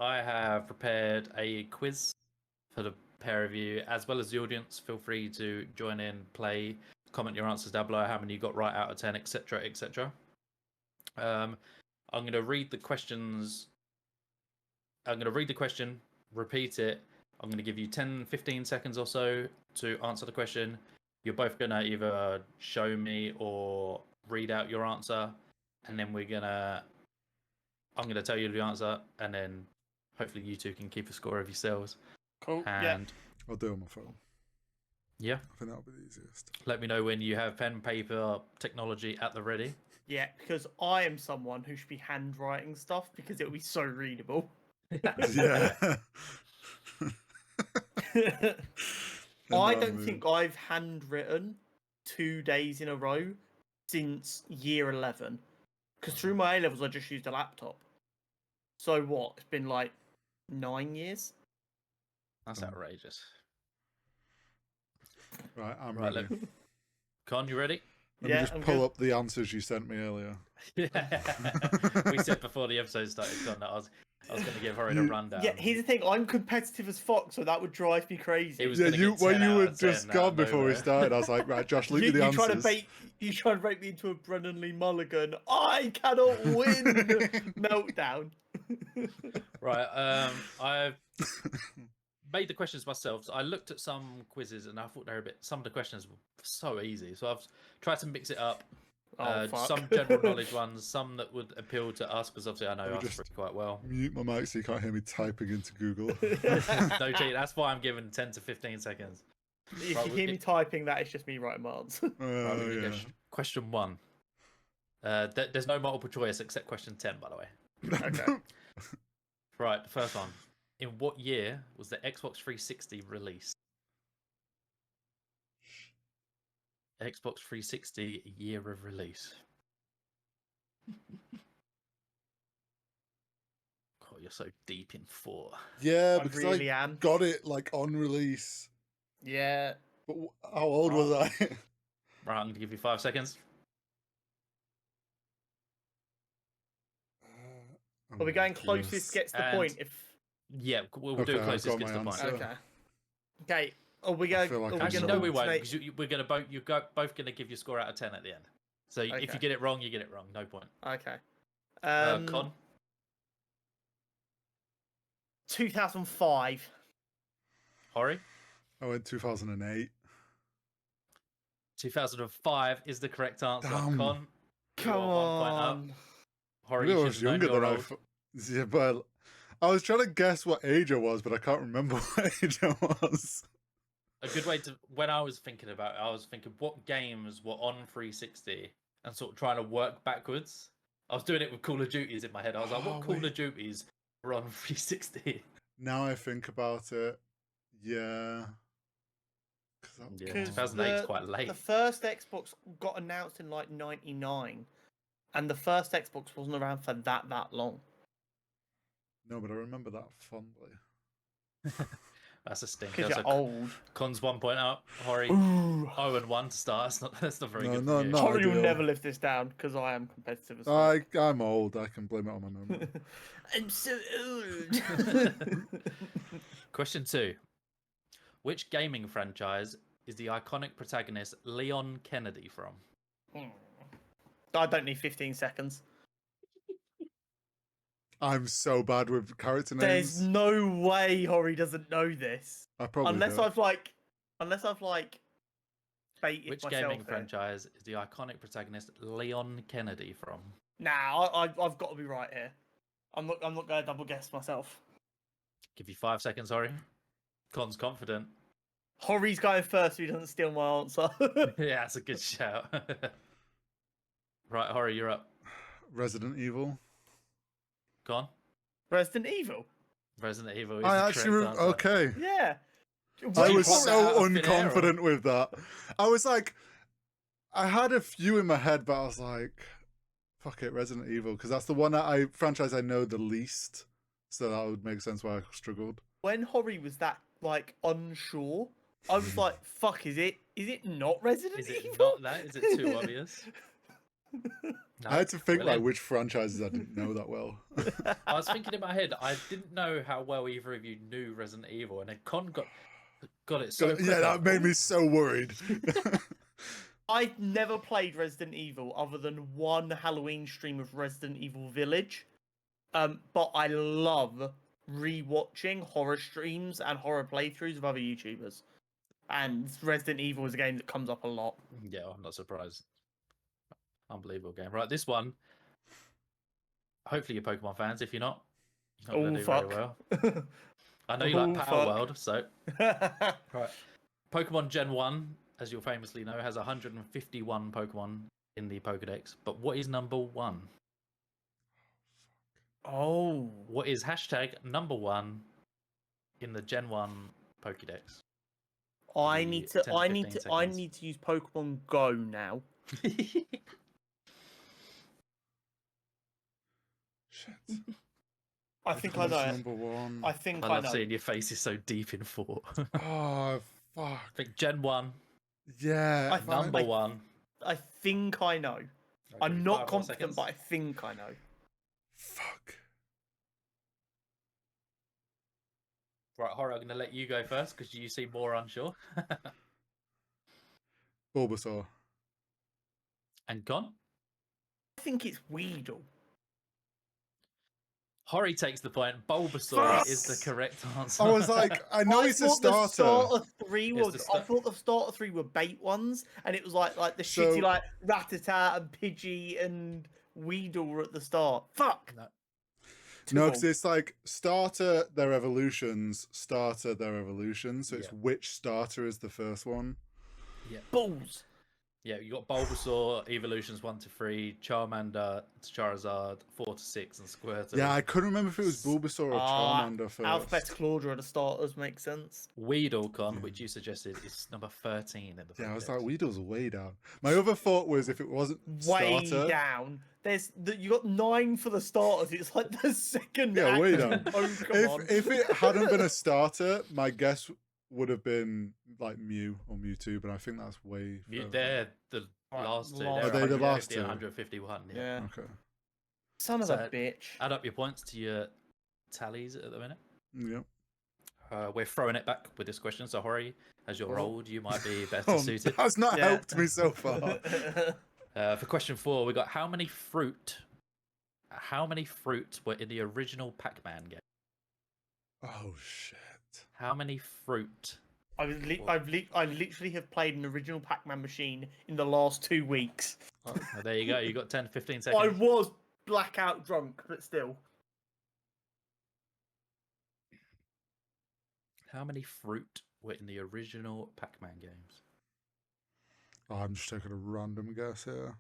I have prepared a quiz for the pair of you, as well as the audience. Feel free to join in, play, comment your answers down below, how many you got right out of 10, etc., etc. I'm going to read the questions. I'm going to read the question, repeat it. I'm going to give you 10, 15 seconds or so to answer the question. You're both going to either show me or read out your answer, and then I'm going to tell you the answer, and then hopefully you two can keep a score of yourselves. Cool. And I'll do it on my phone. Yeah. I think that'll be the easiest. Let me know when you have pen, paper, technology at the ready. Yeah, because I am someone who should be handwriting stuff because it will be so readable. Yeah. I don't think I've handwritten 2 days in a row since year 11. Because through my A-levels, I just used a laptop. So what? It's been like 9 years? That's outrageous. Right, I'm Right, ready. Con, you ready? Let me just pull up the answers you sent me earlier. We said before the episode started, Con, that I was going to give Horrid a rundown. Yeah, here's the thing. I'm competitive as fuck, so that would drive me crazy. When you were just gone before we started, I was like, right, Josh, look at the answers. You try to bait me into a Brennan Lee Mulligan. I cannot win. Meltdown. Right, I've made the questions myself. So I looked at some quizzes and I thought some of the questions were so easy. So I've tried to mix it up. Some general knowledge ones, some that would appeal to us, because obviously I know us quite well. Mute my mic so you can't hear me typing into Google. No cheat. That's why I'm giving 10 to 15 seconds. If you hear me typing, that is just me writing my answer. Question 1. There's no multiple choice except question 10, by the way. Okay. Right, the first one. In what year was the Xbox 360 released? Xbox 360 year of release. Oh, you're so deep in thought. Yeah, because I got it like on release. Yeah. But how old was I? Right, I'm going to give you 5 seconds. Are we going closest gets the point? Yeah, we'll do it closest gets the point. Okay. Okay. Are we going? Actually, no, we won't. Because we're going to both going to give you a score out of 10 at the end. So if you get it wrong, you get it wrong. No point. Okay. Con? 2005. Hori? I went 2008. 2005 is the correct answer. Damn. Con? Come on. Hori, I was younger than I. Yeah, but I was trying to guess what age I was, but I can't remember what age I was. A good way to, when I was thinking about it, I was thinking what games were on 360 and sort of trying to work backwards. I was doing it with Call of Duties in my head. I was like, what Call of Duties were on 360? Now I think about it, yeah. 2008 is quite late. The first Xbox got announced in like 99, and the first Xbox wasn't around for that long. No, but I remember that fondly. That's a stinker. Because you're old. Con's 1 point up. Hori 0-1 to start. That's not very good. No, Hori will never live this down because I am competitive as well. I'm old. I can blame it on my memory. I'm so old. Question 2. Which gaming franchise is the iconic protagonist Leon Kennedy from? I don't need 15 seconds. I'm so bad with character names. There's no way Hori doesn't know this. I probably unless don't. I've baited Which myself gaming franchise is the iconic protagonist Leon Kennedy from? Nah, I've got to be right here. I'm not going to double guess myself. Give you 5 seconds, Hori. Con's confident. Hori's going first so he doesn't steal my answer. Yeah, that's a good shout. Right, Hori, you're up. Resident Evil. Con? Resident Evil. Resident Evil is I actually okay. Yeah. I was so unconfident with that. I was like, I had a few in my head, but I was like, fuck it, Resident Evil, because that's the one franchise I know the least. So that would make sense why I struggled. When Hori was that like unsure, I was like, fuck, is it not Resident Evil? Is it not that? Is it too obvious? No, I had to think like brilliant. which franchises I didn't know that well. I was thinking in my head, I didn't know how well either of you knew Resident Evil, and then Con got it so quick. Yeah, that made me so worried. I've never played Resident Evil other than one Halloween stream of Resident Evil Village. But I love rewatching horror streams and horror playthroughs of other YouTubers. And Resident Evil is a game that comes up a lot. Yeah, I'm not surprised. Unbelievable game. Right, this one. Hopefully you're Pokemon fans. If you're not going to do very well. I know you like Power World, so... Right. Pokemon Gen 1, as you'll famously know, has 151 Pokemon in the Pokedex. But what is number 1? Oh. What is hashtag number 1 in the Gen 1 Pokedex? I need to use Pokemon Go now. Shit. I think I know. Number 1. I think I I love know. seeing your face is so deep in thought. Oh fuck. I think Gen 1. Yeah. Number 1. I think I know. I'm not confident, but I think I know. Fuck. Right, Horror, I'm going to let you go first because you seem more unsure. Bulbasaur. And Con? I think it's Weedle. Hori takes the point. Bulbasaur is the correct answer. I was like, I know it's a starter. I thought the starter 3 were bait ones, and it was like the shitty like Rattata and Pidgey and Weedle were at the start. Fuck. No, because it's like starter their evolutions, starter their evolutions. So it's which starter is the first one. Yeah. Balls. Yeah, you got Bulbasaur evolutions 1 to 3, Charmander to Charizard 4 to 6, and Squirtle. Yeah, I couldn't remember if it was Bulbasaur or Charmander first. Alphabetical order of the starters makes sense. Weedle, Con, which you suggested, is number 13 in the. Yeah, I was like, Weedle's way down. My other thought was if it wasn't way starter, down. You got 9 for the starters. It's like the second. Yeah, way down. Pokemon. If it hadn't been a starter, my guess would have been like Mew or Mewtwo, but I think that's way. They're the last two. Are they the last two? 151. Yeah. Okay. Son of a bitch. Add up your points to your tallies at the minute. Yep. We're throwing it back with this question. So, Hori, as you're old, you might be better suited. That's not helped me so far. For question 4, we got how many fruit were in the original Pac-Man game? Oh shit. How many fruit? I literally have played an original Pac-Man machine in the last 2 weeks. Oh, there you go. You got 10 to 15 seconds. I was blackout drunk, but still. How many fruit were in the original Pac-Man games? Oh, I'm just taking a random guess here.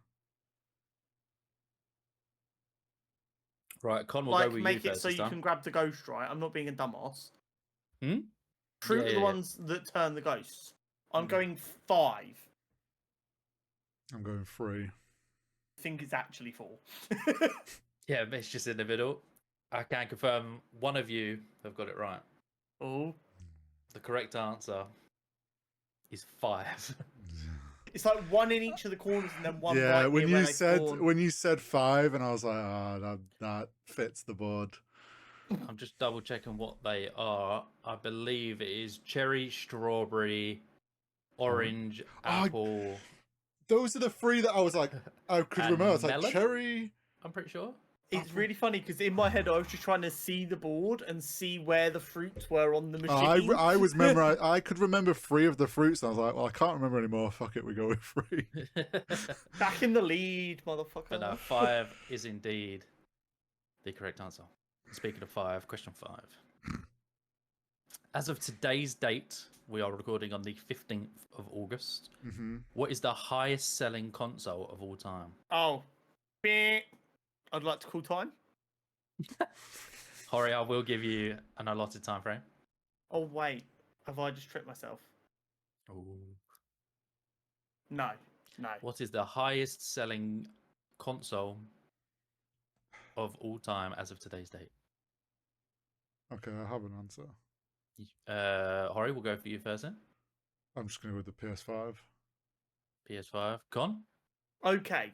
Right, Con will go with you make it first so you can grab the ghost, right? I'm not being a dumbass. Fruit are the ones that turn the ghosts. I'm going 5. I'm going 3. I think it's actually 4. Yeah, it's just in the middle. I can confirm one of you have got it right. Oh. The correct answer is 5. It's like 1 in each of the corners and then 1 Yeah, right when you said 5, and I was like, that fits the board. I'm just double checking what they are. I believe it is cherry, strawberry, orange, apple. Those are the 3 that I was like, I could remember. I was like, melon? cherry. I'm pretty sure. It's really funny because in my head I was just trying to see the board and see where the fruits were on the machine. I was I could remember 3 of the fruits, and I was like, well, I can't remember anymore. Fuck it, we go with 3. Back in the lead, motherfucker. But no, 5 is indeed the correct answer. Speaking of 5, question 5. As of today's date, we are recording on the 15th of August. What is the highest selling console of all time? Oh, I'd like to call time. Hori, I will give you an allotted time frame. Oh, wait. Have I just tricked myself? Ooh. No. What is the highest selling console of all time as of today's date? Okay, I have an answer. Hori, we'll go for you first then. I'm just going to go with the PS5. PS5. Con? Okay.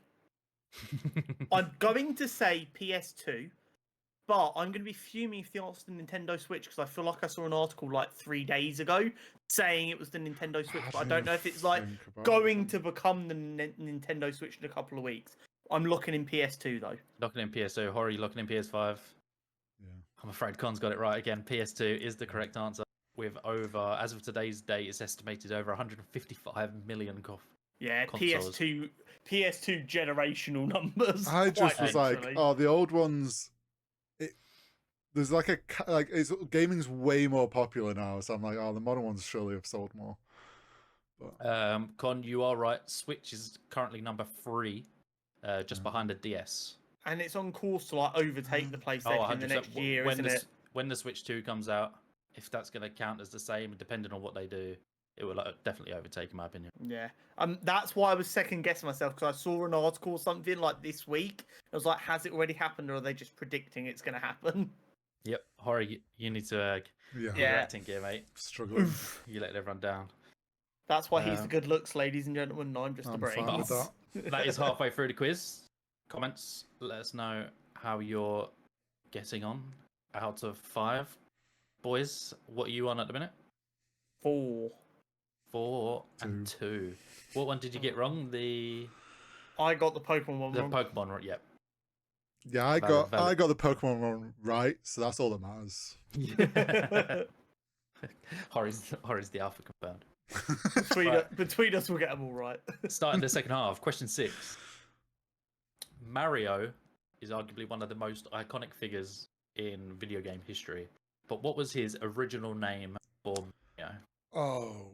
I'm going to say PS2, but I'm going to be fuming if the answer's the Nintendo Switch because I feel like I saw an article like 3 days ago saying it was the Nintendo Switch, but I don't know if it's like going to become the Nintendo Switch in a couple of weeks. I'm looking in PS2 though. Locking in PS2. Hori locking in PS5. Yeah. I'm afraid Con's got it right again. PS2 is the correct answer. With over, as of today's date, it's estimated over 155 million consoles. PS2 generational numbers. I just was like, literally. oh, the old ones. There's like gaming's way more popular now, so I'm like, oh, the modern ones surely have sold more. But... Con, you are right. Switch is currently number 3, just behind the DS. And it's on course to like overtake the PlayStation in the next year, isn't it? When the Switch 2 comes out, if that's going to count as the same, depending on what they do, it will definitely overtake, in my opinion. Yeah. That's why I was second guessing myself because I saw an article or something like this week. I was like, has it already happened, or are they just predicting it's going to happen? Yep, Hori, you need to yeah, acting gear, mate. Struggling. You let everyone down. That's why he's the good looks, ladies and gentlemen. No, I'm just a brain. Fine with that. That is halfway through the quiz. Comments, let us know how you're getting on out of 5. Boys, what are you on at the minute? 4. 4 and 2. What one did you get wrong? I got the Pokemon one wrong. The Pokemon, right? Yep. Yeah, I got the Pokemon one right, so that's all that matters. Hori's the alpha confirmed. Between us, we'll get them all right. Starting the second half, question 6. Mario is arguably one of the most iconic figures in video game history, but what was his original name for Mario?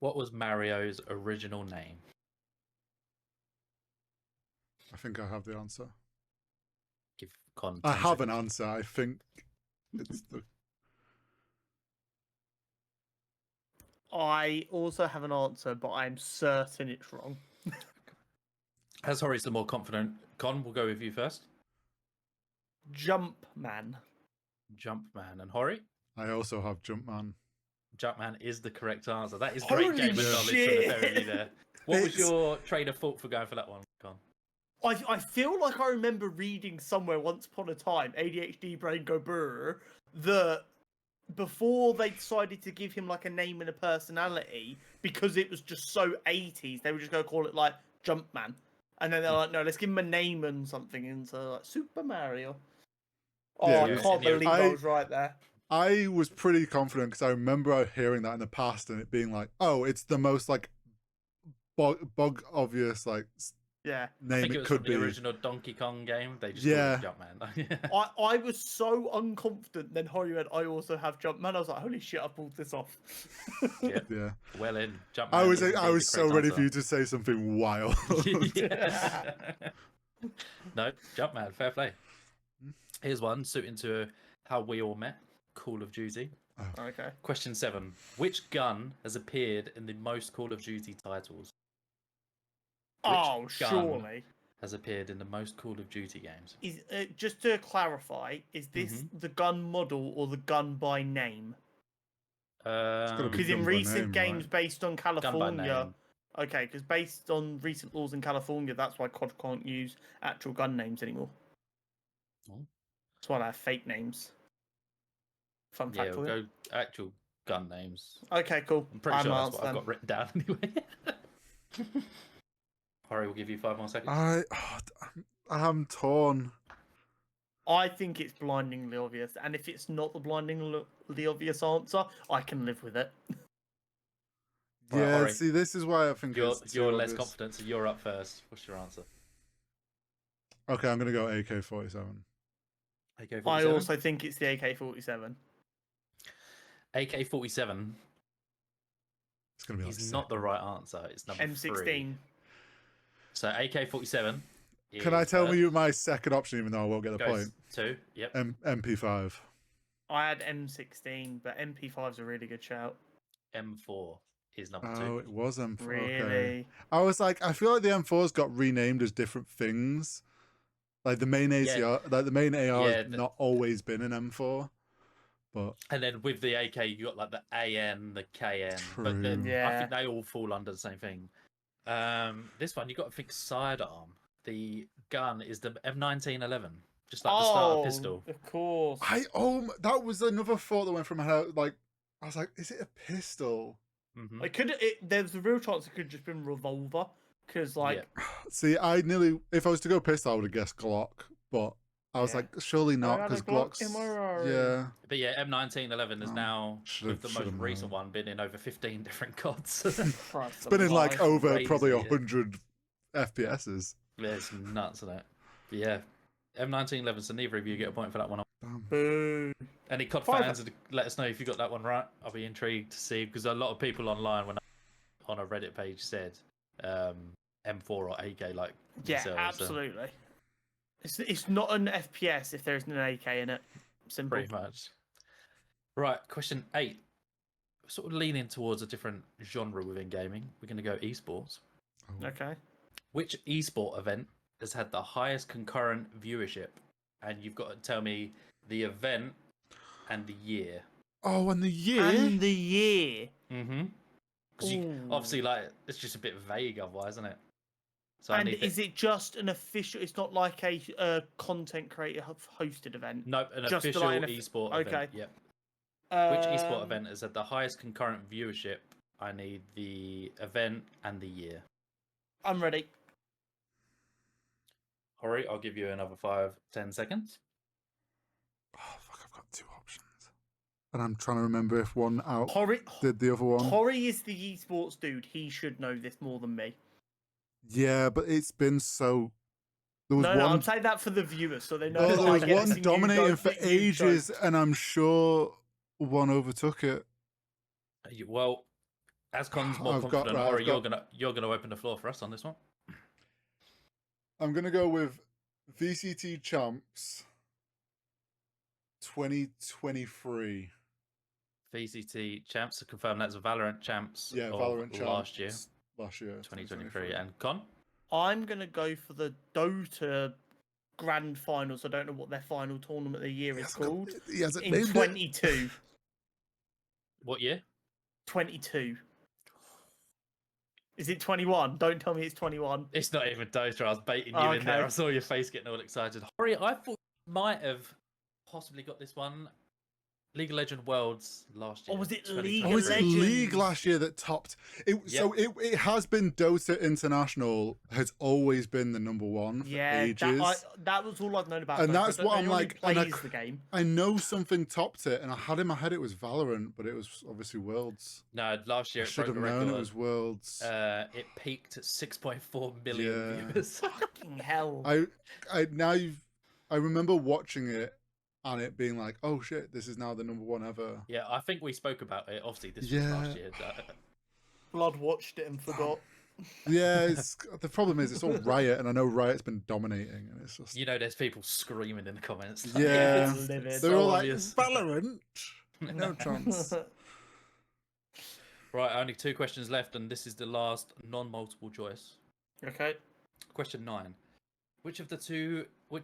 What was Mario's original name? I think I have the answer. Give Con. I have an answer. I think it's the. I also have an answer, but I'm certain it's wrong. As Hori's the more confident, Con, we'll go with you first. Jumpman. Jumpman. And Hori? I also have Jumpman. Jumpman is the correct answer. That is great game knowledge from the pair of you there. What was your train of thought for going for that one, Con? I feel like I remember reading somewhere once upon a time, ADHD brain go brr, that before they decided to give him like a name and a personality, because it was just so 80s, they were just going to call it like Jumpman. And then they're like, no, let's give him a name and something, and so like Super Mario. Oh, yeah, I can't believe I was right there. I was pretty confident because I remember hearing that in the past and it being like, oh, it's the most like bug obvious like name I think it was could from be. The original Donkey Kong game. They just called it Jumpman. I was so unconfident. Then Hori went, I also have Jumpman. I was like, holy shit, I pulled this off. Yeah. Well in. Jumpman I was so ready for you to say something wild. No, Jumpman. Fair play. Here's one suiting to how we all met. Call of Duty. Oh. Okay. Question 7. Which gun has appeared in the most Call of Duty titles? Surely. Has appeared in the most Call of Duty games. Is just to clarify, is this the gun model or the gun by name? Because in recent games based on California, okay, because based on recent laws in California, that's why COD can't use actual gun names anymore. That's why they have fake names. Fun fact for you. We'll go actual gun names. Okay, cool. I'm pretty sure that's what I've got written down anyway. Hori, we'll give you 5 more seconds. I'm torn. I think it's blindingly obvious, and if it's not the blindingly obvious answer, I can live with it. Yeah, Hori, see, this is why I think you're less confident, so you're up first. What's your answer? Okay, I'm gonna go AK-47. AK-47? I also think it's the AK-47. AK-47. It's gonna be. It's not the right answer. It's number M16. 3. So AK-47. Can I tell you my second option, even though I won't get the point? 2. Yep. MP5. I had M16, but MP5's a really good shout. M4 is number 2. Oh, it was M4. Really? Okay. I was like, I feel like the M4's got renamed as different things. Like the main ACR, like the main AR has not always been an M4. But and then with the AK, you got like the AN, the KN. True. But then I think they all fall under the same thing. This one you got to think sidearm. The gun is the M1911, just like the starter pistol. Of course. That was another thought that went from my head. Like, I was like, is it a pistol? Mm-hmm. There's a real chance it could have just been revolver, because like. Yeah. See, if I was to go pistol, I would have guessed Glock, but I was like, surely not, because Glock's. Yeah. But yeah, M1911 is now, with the most recent one, been in over 15 different CODs. It's been in like over crazy, probably 100 FPSs. Yeah, it's nuts, isn't it? But yeah, M1911, so neither of you get a point for that one. Boo. Any COD fans, let us know if you got that one right. I'll be intrigued to see, because a lot of people online, on a Reddit page, said M4 or AK, like yourselves, absolutely. So. It's not an FPS if there isn't an AK in it. Simple. Pretty much. Right, question 8. We're sort of leaning towards a different genre within gaming. We're going to go esports. Okay. Which esport event has had the highest concurrent viewership? And you've got to tell me the event and the year. Oh, and the year? And the year. Mm-hmm. Because obviously, like, it's just a bit vague otherwise, isn't it? So and is it just an official? It's not like a content creator hosted event. No, an just official like esport event. Okay. Yep. Which esport event has had the highest concurrent viewership? I need the event and the year. I'm ready. Hori, I'll give you another 5-10 seconds. Oh fuck! I've got 2 options, and I'm trying to remember if one did the other one. Hori is the esports dude. He should know this more than me. Yeah, but it's been so. No, I'm saying that for the viewers, so they know. Oh, there was one dominating for ages, and I'm sure one overtook it. Well, as Con's more confident, Hori, you're gonna open the floor for us on this one. I'm gonna go with VCT Champs 2023. VCT Champs, to confirm that's Valorant Champs. Yeah, Valorant Champs last year, 2023. And Con? I'm gonna go for the Dota Grand Finals. I don't know what their final tournament of the year is called. In 22. What year? 22. Is it 21? Don't tell me it's 21. It's not even Dota. I was baiting you in there. I saw your face getting all excited. Hori, I thought you might have possibly got this one. League of Legends Worlds last year. Or was it League of Legends? League last year that topped it. Yep. So it has been Dota International has always been the number one for ages. That was all I've known about. And that's what I'm like. Plays the game. I know something topped it, and I had in my head it was Valorant, but it was obviously Worlds. No, last year I should have known it was Worlds. It peaked at 6.4 million viewers. Fucking hell! I remember watching it. And it being like, oh shit, this is now the number one ever. Yeah, I think we spoke about it. Obviously, this was last year. Blood watched it and forgot. Yeah, the problem is it's all Riot, and I know Riot's been dominating, and it's just there's people screaming in the comments. Like, yeah, they're all obvious. Like Valorant. No chance. Right, only 2 questions left, and this is the last non-multiple choice. Okay. Question 9. Which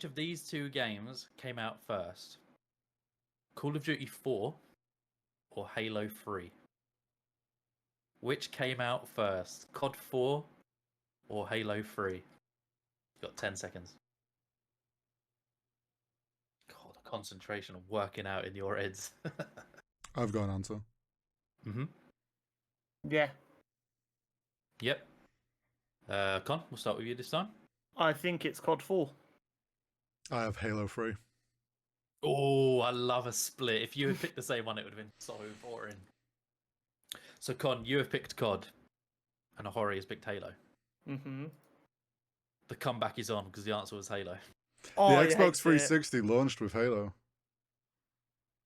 of these 2 games came out first? Call of Duty 4 or Halo 3? Which came out first? COD 4 or Halo 3? You've got 10 seconds. God, the concentration of working out in your heads. I've got an answer. Mm-hmm. Yeah. Yep. Con, we'll start with you this time. I think it's COD 4. I have Halo 3. Oh, I love a split. If you had picked the same one, it would have been so boring. So, Con, you have picked COD, and Hori has picked Halo. Mm-hmm. The comeback is on, because the answer was Halo. Oh, the Xbox 360 launched with Halo.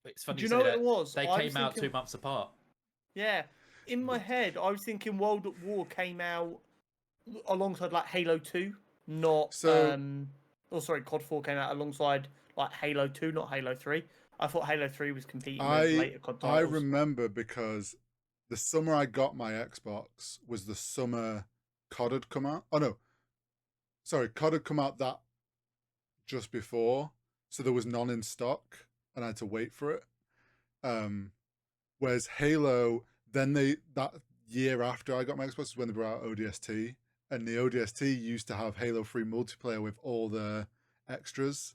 It's funny. Do you know what it was? They came out 2 months apart. Yeah. In my head, I was thinking World at War came out alongside like Halo 2, not COD 4 came out alongside like Halo 2, not Halo 3. I thought Halo 3 was competing with later COD titles. I remember because the summer I got my Xbox was the summer COD had come out. Oh no, sorry, COD had come out that just before, so there was none in stock, and I had to wait for it. Whereas Halo, then that year after I got my Xbox was when they brought out ODST, and the ODST used to have Halo 3 multiplayer with all the extras.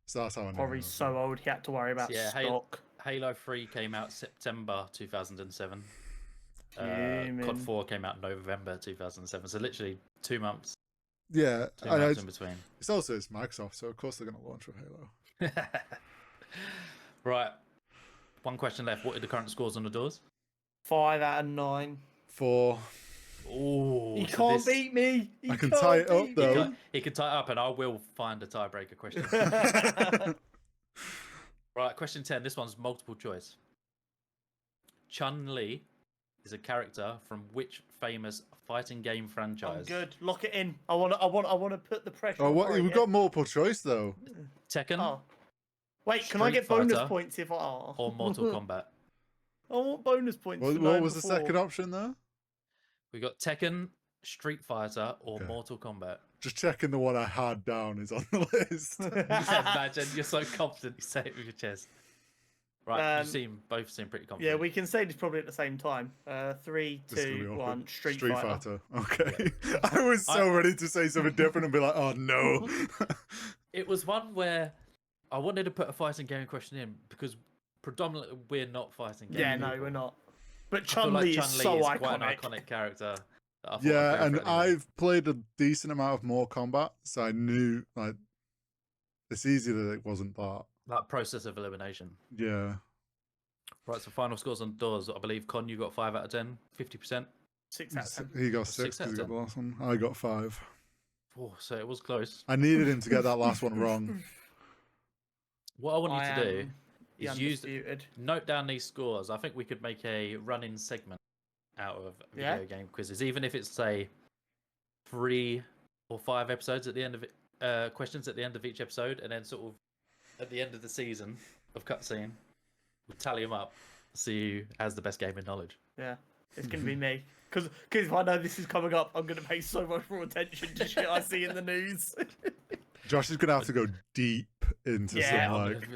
So that's how I know. Probably so old he had to worry about stock. Halo 3 came out September 2007. Fuming. COD 4 came out November 2007. So literally 2 months. Yeah, 2 months in between. It's Microsoft, so of course they're going to launch with Halo. Right. One question left. What are the current scores on the doors? 5 out of 9. 4. Oh, He can't beat me. I can tie it up though. He can tie it up, and I will find a tiebreaker question. Right, question 10. This one's multiple choice. Chun-Li is a character from which famous fighting game franchise? I'm good. Lock it in. I want to put the pressure. Oh, what? We've got multiple choice though. Tekken. Oh. Wait, can I Street get bonus Fighter, points if I are? or Mortal Kombat? I want bonus points. What was the second option there? We got Tekken, Street Fighter, or Mortal Kombat. Just checking the one I had down is on the list. Yeah, imagine you're so confident you say it with your chest. Right, both seem pretty confident. Yeah, we can say this probably at the same time. 3, 2, 1. Street Fighter. Okay. Yeah. I was so ready to say something different and be like, oh no. It was one where I wanted to put a fighting game question in because predominantly we're not fighting game. Yeah, no, we're not. But Chun-Li is so iconic. Quite an iconic character. Yeah, and I've played a decent amount of more combat, so I knew like it's easy that it wasn't that. Like process of elimination. Yeah. Right, so final scores on doors. I believe Con, you got 5 out of 10, 50%. 6 out of 10. He got 6 because he got the last one. I got 5. Oh, so it was close. I needed him to get that last one wrong. What I want you to do is undisputed. note down these scores. I think we could make a run-in segment out of video game quizzes, even if it's say 3 or 5 episodes at the end of it, questions at the end of each episode, and then sort of at the end of the season of cutscene, we'll tally them up, see who has the best gaming knowledge. Yeah, it's gonna be me. Because if I know this is coming up, I'm gonna pay so much more attention to shit I see in the news. Josh is gonna have to go deep into some like.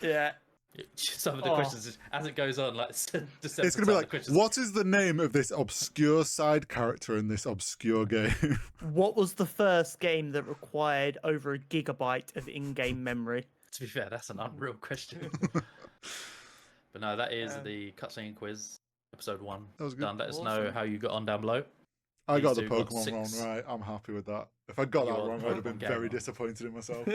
Yeah. Some of the questions as it goes on, like it's gonna be like, what is the name of this obscure side character in this obscure game? What was the first game that required over 1 gigabyte of in-game memory? To be fair, that's an unreal question. But no, that is the cutscene quiz, episode 1. That was good. Done. Let us know how you got on down below. I got the Pokemon wrong, right? I'm happy with that. If I got that wrong, I would have been very wrong. disappointed in myself.